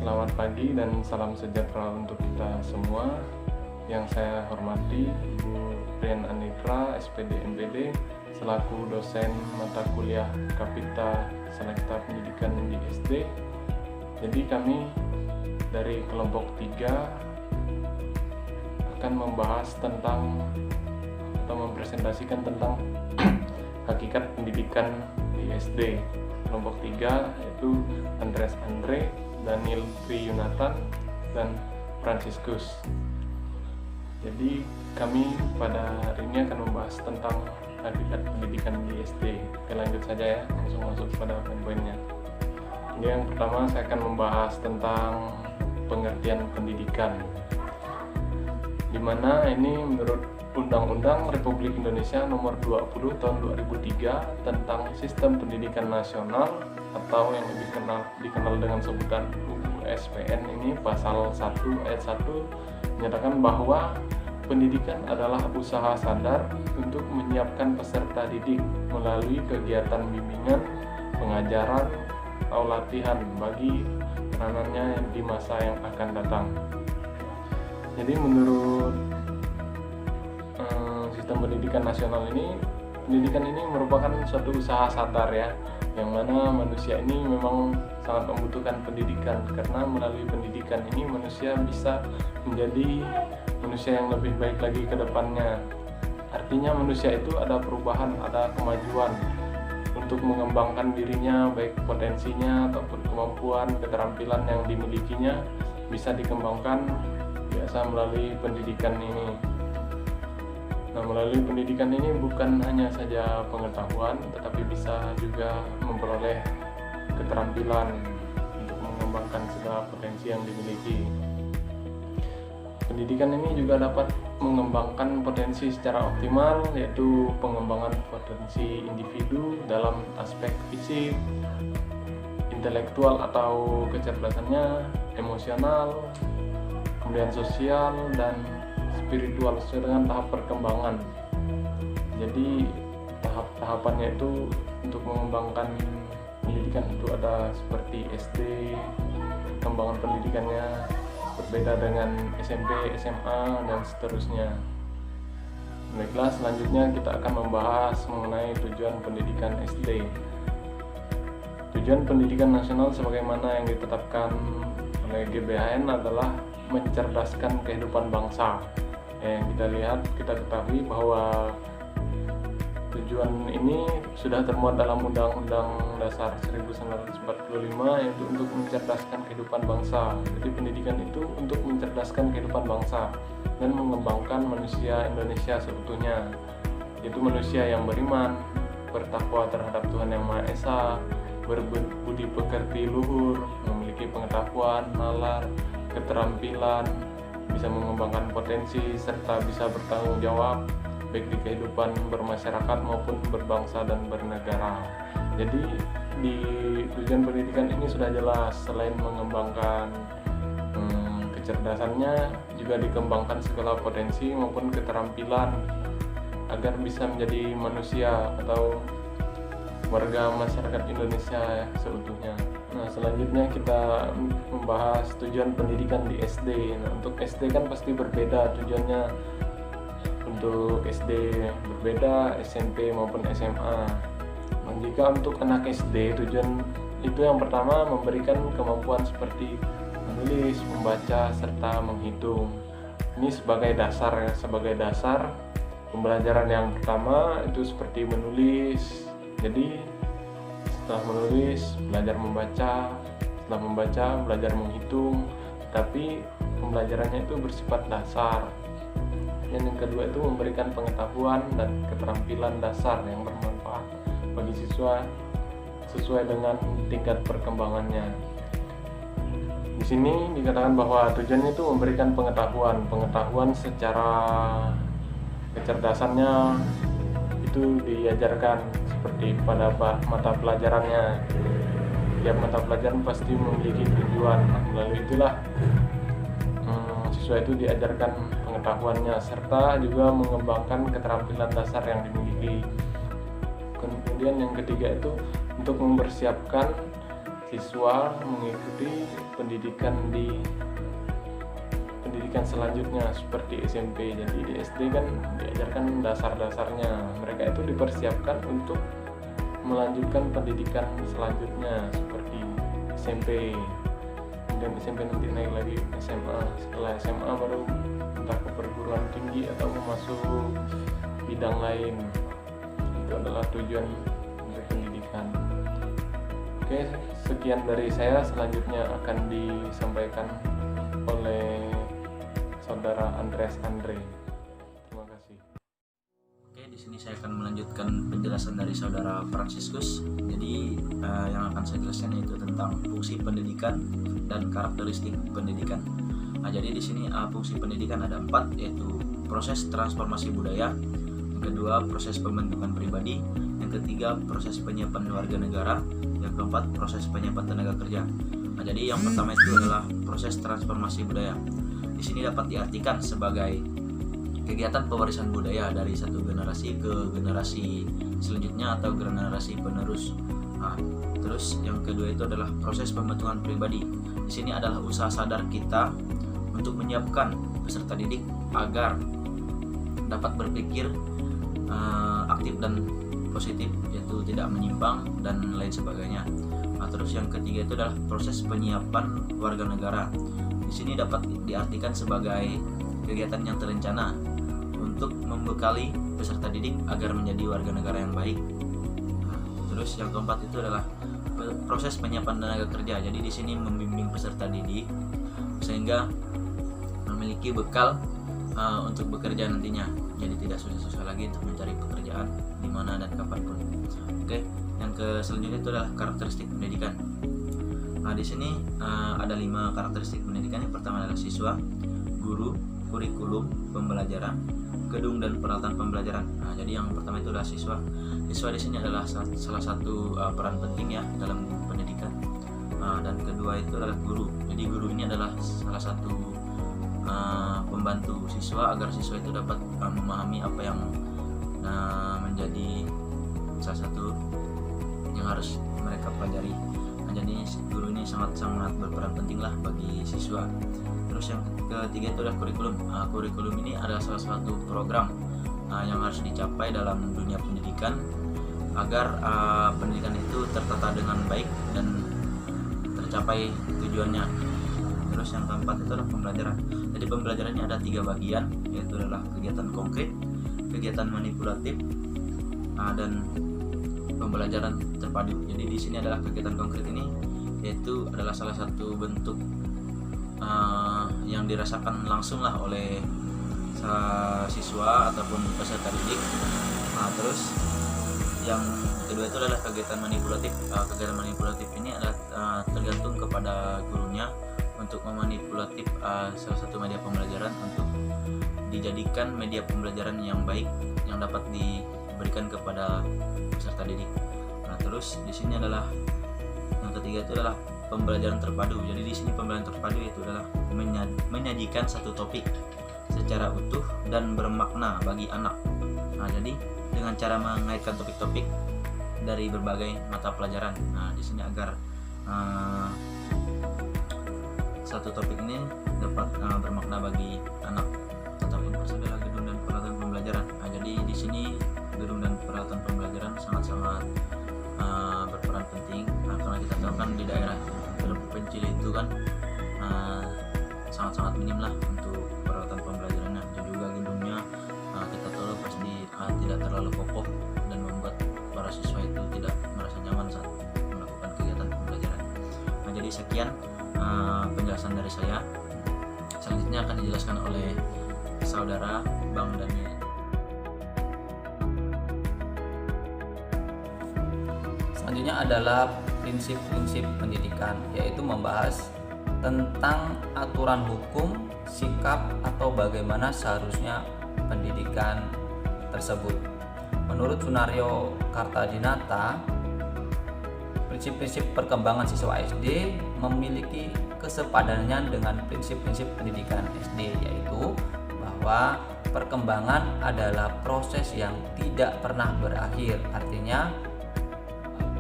Selamat pagi dan salam sejahtera untuk kita semua. Yang saya hormati Ibu Rian Anitra, SPD MPD, selaku dosen mata kuliah Kapita Selekta Pendidikan di SD. Jadi kami dari kelompok 3 akan membahas tentang atau mempresentasikan tentang hakikat pendidikan di SD. Kelompok 3 yaitu Andreas Andre, Daniel Tri Yunatan, dan Franciscus. Jadi kami pada hari ini akan membahas tentang hakikat pendidikan di SD. Oke, lanjut saja ya, langsung masuk pada poin-poinnya. Ini yang pertama saya akan membahas tentang pengertian pendidikan, di mana ini menurut Undang-Undang Republik Indonesia Nomor 20 Tahun 2003 tentang Sistem Pendidikan Nasional atau yang lebih dikenal dengan sebutan UU SPN ini, pasal 1 ayat 1 menyatakan bahwa pendidikan adalah usaha sadar untuk menyiapkan peserta didik melalui kegiatan bimbingan, pengajaran, atau latihan bagi peranannya di masa yang akan datang. Jadi menurut sistem pendidikan nasional ini, pendidikan ini merupakan suatu usaha sadar ya, yang mana manusia ini memang sangat membutuhkan pendidikan, karena melalui pendidikan ini manusia bisa menjadi manusia yang lebih baik lagi ke depannya. Artinya manusia itu ada perubahan, ada kemajuan untuk mengembangkan dirinya, baik potensinya ataupun kemampuan, keterampilan yang dimilikinya bisa dikembangkan biasa melalui pendidikan ini. Nah, melalui pendidikan ini bukan hanya saja pengetahuan, tetapi bisa juga memperoleh keterampilan untuk mengembangkan segala potensi yang dimiliki. Pendidikan ini juga dapat mengembangkan potensi secara optimal, yaitu pengembangan potensi individu dalam aspek fisik, intelektual atau kecerdasannya, emosional, kemudian sosial, dan spiritual sesuai dengan tahap perkembangan. Jadi tahap-tahapannya itu untuk mengembangkan pendidikan itu ada seperti SD, perkembangan pendidikannya berbeda dengan SMP, SMA, dan seterusnya. Baiklah, selanjutnya kita akan membahas mengenai tujuan pendidikan SD. Tujuan pendidikan nasional sebagaimana yang ditetapkan oleh GBHN adalah mencerdaskan kehidupan bangsa. Yang kita ketahui bahwa tujuan ini sudah termuat dalam Undang-Undang Dasar 1945, yaitu untuk mencerdaskan kehidupan bangsa. Jadi pendidikan itu untuk mencerdaskan kehidupan bangsa dan mengembangkan manusia Indonesia seutuhnya, yaitu manusia yang beriman, bertakwa terhadap Tuhan Yang Maha Esa, berbudi pekerti luhur, memiliki pengetahuan, nalar, keterampilan, bisa mengembangkan potensi, serta bisa bertanggung jawab baik di kehidupan bermasyarakat maupun berbangsa dan bernegara. Jadi di tujuan pendidikan ini sudah jelas, selain mengembangkan kecerdasannya, juga dikembangkan segala potensi maupun keterampilan agar bisa menjadi manusia atau warga masyarakat Indonesia seutuhnya. Nah, selanjutnya kita membahas tujuan pendidikan di SD. Nah, untuk SD kan pasti berbeda tujuannya. Untuk SD berbeda, SMP maupun SMA. Nah, jika untuk anak SD, tujuan itu yang pertama memberikan kemampuan seperti menulis, membaca, serta menghitung. Ini sebagai dasar ya, sebagai dasar pembelajaran yang pertama itu seperti menulis. Jadi setelah menulis, belajar membaca, setelah membaca, belajar menghitung, tapi pembelajarannya itu bersifat dasar. Dan yang kedua itu memberikan pengetahuan dan keterampilan dasar yang bermanfaat bagi siswa sesuai dengan tingkat perkembangannya. Di sini dikatakan bahwa tujuannya itu memberikan pengetahuan secara kecerdasannya itu diajarkan seperti pada mata pelajarannya. Tiap mata pelajaran pasti memiliki tujuan. Melalui itulah siswa itu diajarkan pengetahuannya serta juga mengembangkan keterampilan dasar yang dimiliki. Kemudian yang ketiga itu untuk mempersiapkan siswa mengikuti pendidikan selanjutnya seperti SMP. Jadi di SD kan diajarkan dasar-dasarnya, mereka itu dipersiapkan untuk melanjutkan pendidikan selanjutnya seperti SMP, kemudian SMP nanti naik lagi SMA, setelah SMA baru entah ke perguruan tinggi atau masuk bidang lain. Itu adalah tujuan untuk pendidikan. Oke, sekian dari saya. Selanjutnya akan disampaikan oleh Saudara Andreas Andre. Terima kasih. Oke, di sini saya akan melanjutkan penjelasan dari Saudara Franciscus. Jadi yang akan saya jelaskan yaitu tentang fungsi pendidikan dan karakteristik pendidikan. Nah, jadi di sini fungsi pendidikan ada 4, yaitu proses transformasi budaya, yang kedua proses pembentukan pribadi, yang ketiga proses penyiapan warga negara, yang keempat proses penyiapan tenaga kerja. Nah, jadi yang pertama itu adalah proses transformasi budaya. Di sini dapat diartikan sebagai kegiatan pewarisan budaya dari satu generasi ke generasi selanjutnya atau generasi penerus. Nah, terus yang kedua itu adalah proses pembentukan pribadi. Di sini adalah usaha sadar kita untuk menyiapkan peserta didik agar dapat berpikir aktif dan positif, yaitu tidak menyimpang dan lain sebagainya. Nah, terus yang ketiga itu adalah proses penyiapan warga negara. Di sini dapat diartikan sebagai kegiatan yang terencana untuk membekali peserta didik agar menjadi warga negara yang baik. Nah, terus yang keempat itu adalah proses penyiapan tenaga kerja. Jadi di sini membimbing peserta didik sehingga memiliki bekal untuk bekerja nantinya. Jadi tidak susah-susah lagi untuk mencari pekerjaan di mana dan kapanpun. Oke, yang selanjutnya itu adalah karakteristik pendidikan. Nah, di sini ada 5 karakteristik pendidikan. Yang pertama adalah siswa, guru, kurikulum, pembelajaran, gedung dan peralatan pembelajaran. Nah, jadi yang pertama itu adalah siswa. Siswa di sini adalah salah satu peran penting ya dalam pendidikan. Dan kedua itu adalah guru. Jadi guru ini adalah salah satu pembantu siswa agar siswa itu dapat memahami apa yang menjadi salah satu yang harus mereka pelajari. Nah, jadi guru ini sangat-sangat berperan penting lah bagi siswa. Terus yang ketiga itu adalah kurikulum. Kurikulum ini adalah salah satu program yang harus dicapai dalam dunia pendidikan agar pendidikan itu tertata dengan baik dan tercapai tujuannya. Terus yang keempat itu adalah pembelajaran. Jadi pembelajarannya ada 3 bagian, yaitu adalah kegiatan konkret, kegiatan manipulatif, dan pembelajaran terpadu. Jadi di sini adalah kegiatan konkret ini yaitu adalah salah satu bentuk yang dirasakan langsung lah oleh siswa ataupun peserta didik. Nah, terus yang kedua itu adalah kegiatan manipulatif. Kegiatan manipulatif ini adalah tergantung kepada gurunya untuk memanipulatif salah satu media pembelajaran untuk dijadikan media pembelajaran yang baik yang dapat diberikan kepada peserta didik. Nah, terus di sini adalah yang ketiga itu adalah pembelajaran terpadu. Jadi di sini pembelajaran terpadu itu adalah menyajikan satu topik secara utuh dan bermakna bagi anak. Nah, jadi dengan cara mengaitkan topik-topik dari berbagai mata pelajaran. Nah, di sini agar satu topik ini dapat bermakna bagi anak. Tetapi adalah gedung dan peralatan pembelajaran. Nah, jadi di sini gedung dan peralatan pembelajaran sangat-sangat berperan penting. Nah, karena kita tahu kan di daerah terpencil itu kan sangat-sangat minim lah untuk peralatan pembelajarannya, dan juga gedungnya kita tahu pasti tidak terlalu kokoh dan membuat para siswa itu tidak merasa nyaman saat melakukan kegiatan pembelajaran. Nah, jadi sekian penjelasan dari saya. Selanjutnya akan dijelaskan oleh Saudara Bang Daniel. Selanjutnya adalah prinsip-prinsip pendidikan, yaitu membahas tentang aturan hukum, sikap, atau bagaimana seharusnya pendidikan tersebut. Menurut Sunario Kartadinata, prinsip-prinsip perkembangan siswa SD memiliki kesepadannya dengan prinsip-prinsip pendidikan SD, yaitu bahwa perkembangan adalah proses yang tidak pernah berakhir. Artinya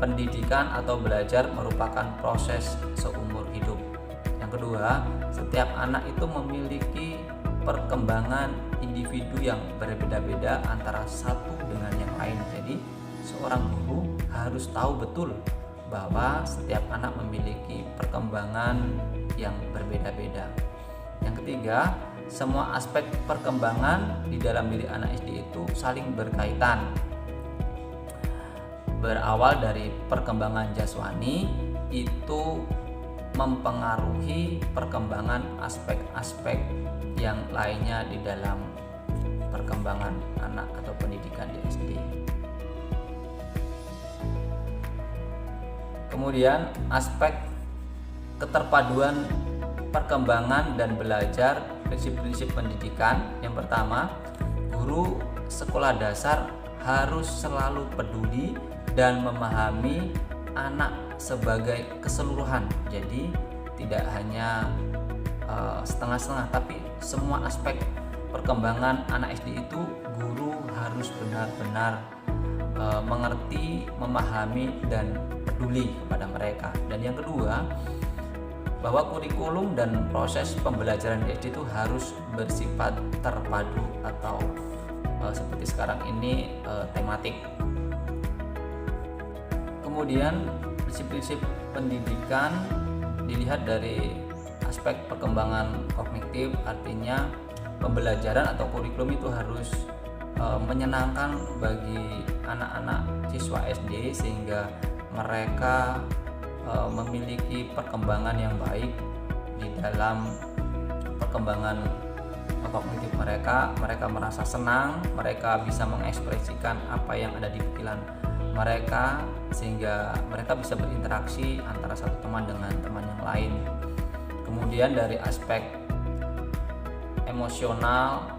pendidikan atau belajar merupakan proses seumur hidup. Yang kedua, setiap anak itu memiliki perkembangan individu yang berbeda-beda antara satu dengan yang lain. Jadi, seorang guru harus tahu betul bahwa setiap anak memiliki perkembangan yang berbeda-beda. Yang ketiga, semua aspek perkembangan di dalam diri anak SD itu saling berkaitan. Berawal dari perkembangan jasmani itu mempengaruhi perkembangan aspek-aspek yang lainnya di dalam perkembangan anak atau pendidikan di SD. Kemudian aspek keterpaduan perkembangan dan belajar prinsip-prinsip pendidikan. Yang pertama, guru sekolah dasar harus selalu peduli dan memahami anak sebagai keseluruhan. Jadi tidak hanya setengah-setengah, tapi semua aspek perkembangan anak SD itu guru harus benar-benar mengerti, memahami, dan peduli kepada mereka. Dan yang kedua, bahwa kurikulum dan proses pembelajaran di SD itu harus bersifat terpadu atau seperti sekarang ini tematik. Kemudian prinsip-prinsip pendidikan dilihat dari aspek perkembangan kognitif, artinya pembelajaran atau kurikulum itu harus menyenangkan bagi anak-anak siswa SD sehingga mereka memiliki perkembangan yang baik di dalam perkembangan kognitif mereka. Mereka merasa senang, mereka bisa mengekspresikan apa yang ada di pikiran mereka sehingga mereka bisa berinteraksi antara satu teman dengan teman yang lain. Kemudian dari aspek emosional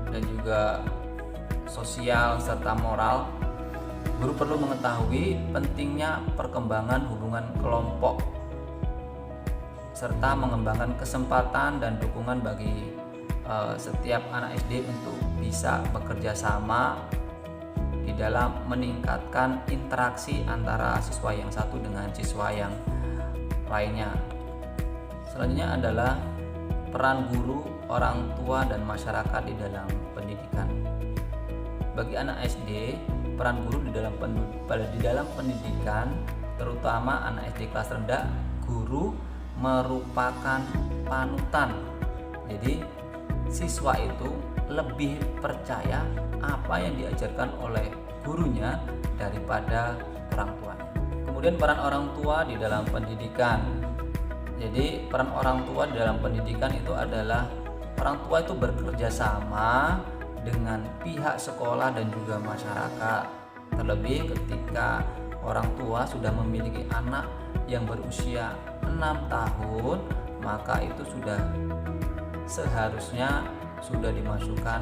dan juga sosial serta moral, guru perlu mengetahui pentingnya perkembangan hubungan kelompok serta mengembangkan kesempatan dan dukungan bagi setiap anak SD untuk bisa bekerja sama di dalam meningkatkan interaksi antara siswa yang satu dengan siswa yang lainnya. Selanjutnya adalah peran guru, orang tua, dan masyarakat di dalam pendidikan. Bagi anak SD, peran guru di dalam pendidikan, terutama anak SD kelas rendah, guru merupakan panutan. Jadi siswa itu lebih percaya apa yang diajarkan oleh gurunya daripada orang tuanya. Kemudian peran orang tua di dalam pendidikan. Jadi peran orang tua di dalam pendidikan itu adalah orang tua itu bekerja sama dengan pihak sekolah dan juga masyarakat. Terlebih ketika orang tua sudah memiliki anak yang berusia 6 tahun, maka itu sudah seharusnya sudah dimasukkan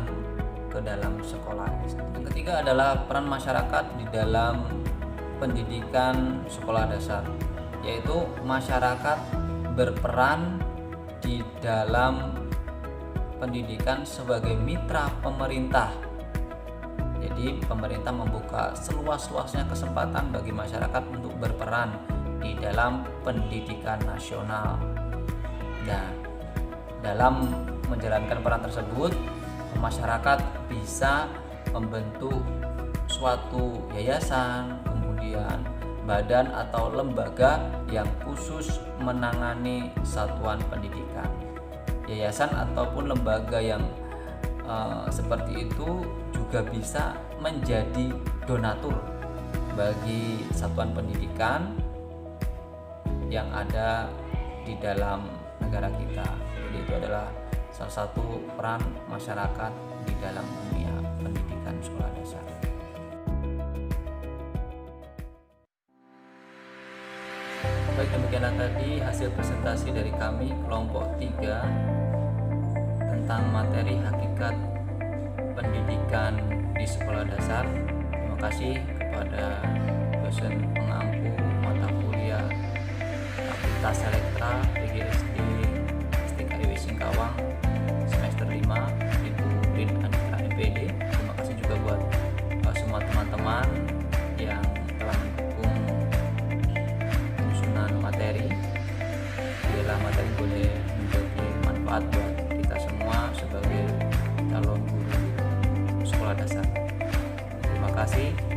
ke dalam sekolah SD. Yang ketiga adalah peran masyarakat di dalam pendidikan sekolah dasar, yaitu masyarakat berperan di dalam pendidikan sebagai mitra pemerintah. Jadi pemerintah membuka seluas-luasnya kesempatan bagi masyarakat untuk berperan di dalam pendidikan nasional. Nah, dalam menjalankan peran tersebut, masyarakat bisa membentuk suatu yayasan, kemudian badan atau lembaga yang khusus menangani satuan pendidikan. Yayasan ataupun lembaga yang seperti itu juga bisa menjadi donatur bagi satuan pendidikan yang ada di dalam negara kita. Jadi itu adalah salah satu peran masyarakat di dalam dunia pendidikan sekolah dasar. Baik, demikianlah tadi hasil presentasi dari kami kelompok 3 tentang materi hakikat pendidikan di sekolah dasar. Terima kasih kepada dosen pengampu mata kuliah Fakultas Elektra PGSD STKIW Singkawang semester 5, Ibu Rin Andika MPD. Terima kasih juga buat semua teman-teman yang telah mendukung dasar. Terima kasih.